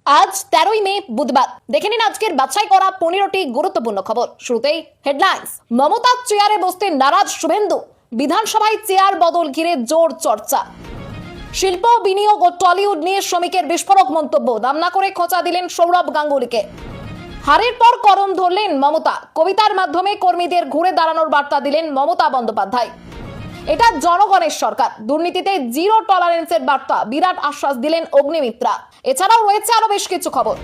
আজ 13ই মে বুধবার। দেখে নিন আজকের বাছাই করা 15টি গুরুত্বপূর্ণ খবর। শুরুতেই হেডলাইন্স। মমতার চেয়ারে বসতে নারাজ শুভেন্দু, বিধানসভায় চেয়ার বদল ঘিরে জোর চর্চা। শিল্প বিনিয়োগ ও টলিউড নিয়ে শ্রমিকের বিস্ফোরক মন্তব্য, নাম না করে খোঁচা দিলেন সৌরভ গাঙ্গুলিকে। হারের পর করম ধরলেন মমতা, কবিতার মাধ্যমে কর্মীদের ঘুরে দাঁড়ানোর বার্তা দিলেন মমতা বন্দ্যোপাধ্যায়। এটা জনগণের সরকার, দুর্নীতিতে জিরো টলারেন্সের বার্তা, বিরাট আশ্বাস দিলেন অগ্নিমিত্রা। এছাড়াও রয়েছে আরো বেশ কিছু খবর।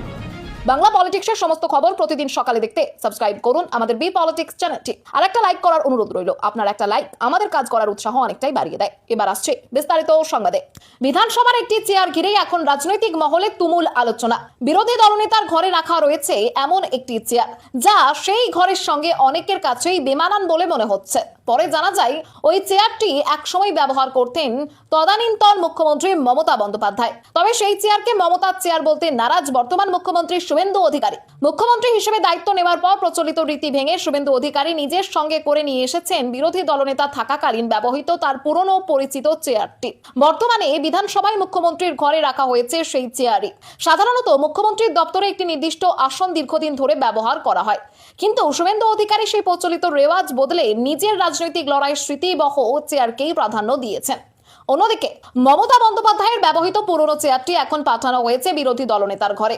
বাংলা পলিটিক্সের সমস্ত খবর প্রতিদিন সকালে দেখতে সাবস্ক্রাইব করুন আমাদের বি পলিটিক্স চ্যানেলটি। আর একটা লাইক করার অনুরোধ রইল, আপনার একটা লাইক আমাদের কাজ করার উৎসাহ অনেকটাই বাড়িয়ে দেয়। এবার আসছে বিস্তারিত সংবাদে। বিধানসভার একটি চেয়ার ঘিরেই এখন রাজনৈতিক মহলে তুমুল আলোচনা। বিরোধী দলনেতার ঘরে রাখা রয়েছে এমন একটি চেয়ার, যা সেই ঘরের সঙ্গে অনেকের কাছেই বেমানান বলে মনে হচ্ছে। পরে জানা যায় ওই চেয়ারটি একসময় ব্যবহার করতেন তদানীন্তন মুখ্যমন্ত্রী মমতা বন্দ্যোপাধ্যায়। তবে সেই চেয়ারকে মমতার চেয়ার বলতে নারাজ বর্তমান মুখ্যমন্ত্রী শুভেন্দু অধিকারী। মুখ্যমন্ত্রী হিসেবে দায়িত্ব নেওয়ার পর প্রচলিত রীতি ভেঙে শুভেন্দু অধিকারী নিজের সঙ্গে করে নিয়ে এসেছেন বিরোধী দলনেতা থাকাকালীন ব্যবহৃত তার পুরনো পরিচিত চেয়ারটি। বর্তমানে বিধানসভায় মুখ্যমন্ত্রীর ঘরে রাখা হয়েছে সেই চেয়ারই। সাধারণত মুখ্যমন্ত্রীর দপ্তরে একটি নির্দিষ্ট আসন দীর্ঘদিন ধরে ব্যবহার করা হয়, কিন্তু শুভেন্দু অধিকারী সেই প্রচলিত রেওয়াজ বদলে নিজের রাজনৈতিক লড়াইয়ের স্মৃতিবহ চেয়ারকেই প্রাধান্য দিয়েছেন। অন্যদিকে মমতা বন্দ্যোপাধ্যায়ের ব্যবহৃত পুরনো চেয়ারটি এখন পাঠানো হয়েছে বিরোধী দলনেতার ঘরে।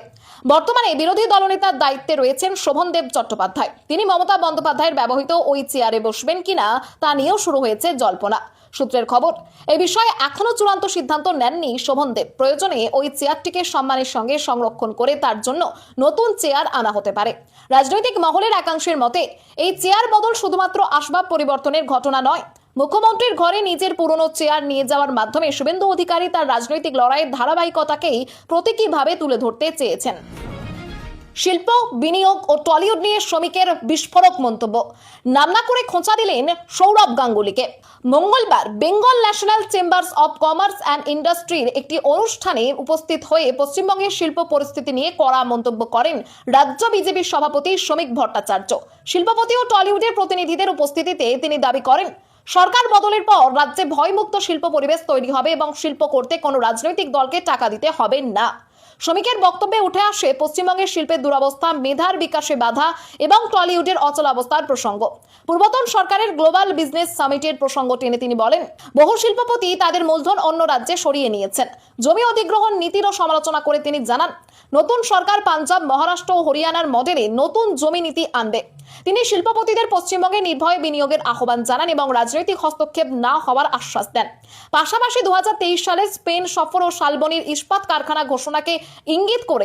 বর্তমানে বিরোধী দলনেতার দায়িত্বে রয়েছেন শোভনদেব চট্টোপাধ্যায়। তিনি মমতা বন্দ্যোপাধ্যায়ের ব্যবহৃত ওই চেয়ারে বসবেন কিনা তা নিয়েও শুরু হয়েছে জল্পনা। সূত্রের খবর, এই বিষয়ে এখনো চূড়ান্ত সিদ্ধান্ত নেননি শোভনদেব। প্রয়োজনে ওই চেয়ারটিকে সম্মানের সঙ্গে সংরক্ষণ করে তার জন্য নতুন চেয়ার আনা হতে পারে। রাজনৈতিক মহলের একাংশের মতে এই চেয়ার বদল শুধুমাত্র আসবাব পরিবর্তনের ঘটনা নয়, মুখ্যমন্ত্রীর ঘরে নিজের পুরনো চেয়ার নিয়ে যাওয়ার মাধ্যমে শুভেন্দু অধিকারী তার রাজনৈতিক লড়াইয়ের ধারাবাহিকতাকেই প্রতীকীভাবে তুলে ধরতে চেয়েছেন। শিল্প বিনিয়োগ ও টলিউড নিয়ে শ্রমিকের বিস্ফোরক মন্তব্য, নাম না করে খোঁচা দিলেন সৌরভ গাঙ্গুলিকে। মঙ্গলবার Bengal national chambers of commerce and ইন্ডাস্ট্রির একটি অনুষ্ঠানে উপস্থিত হয়ে পশ্চিমবঙ্গের শিল্প পরিস্থিতি নিয়ে কড়া মন্তব্য করেন রাজ্য বিজেপির সভাপতি শ্রমিক ভট্টাচার্য। শিল্পপতি ও টলিউডের প্রতিনিধিদের উপস্থিতিতে তিনি দাবি করেন, সরকার বদলের পর রাজ্যে ভয়মুক্ত শিল্প পরিবেশ তৈরি হবে এবং শিল্প করতে কোনো রাজনৈতিক দলকে টাকা দিতে হবে না। শ্রমিকের বক্তব্যে উঠে আসে পশ্চিমবঙ্গের শিল্পের দুরবস্থা, মেধার বিকাশে বাধা এবং টলিউডের অচলাবস্থার প্রসঙ্গ। পূর্বতন সরকারের গ্লোবাল বিজনেস সামিটের প্রসঙ্গ টেনে তিনি বলেন, বহু শিল্পপতি তাদের মূলধন অন্য রাজ্যে সরিয়ে নিয়েছেন। জমি অধিগ্রহণ নীতিরও সমালোচনা করে তিনি জানান, নতুন সরকার পাঞ্জাব, মহারাষ্ট্র ও হরিয়ানার মডেলে নতুন জমি নীতি আনবে। তিনি শিল্পপতিদের পশ্চিমবঙ্গে নির্ভয়ে বিনিয়োগের আহ্বান জানান এবং রাজনৈতিক হস্তক্ষেপ না হওয়ার আশ্বাস দেন। পাশাপাশি 2023 সালে স্পেন সফর ও শালবনির ইস্পাত কারখানা ঘোষণাকে ইঙ্গিত করে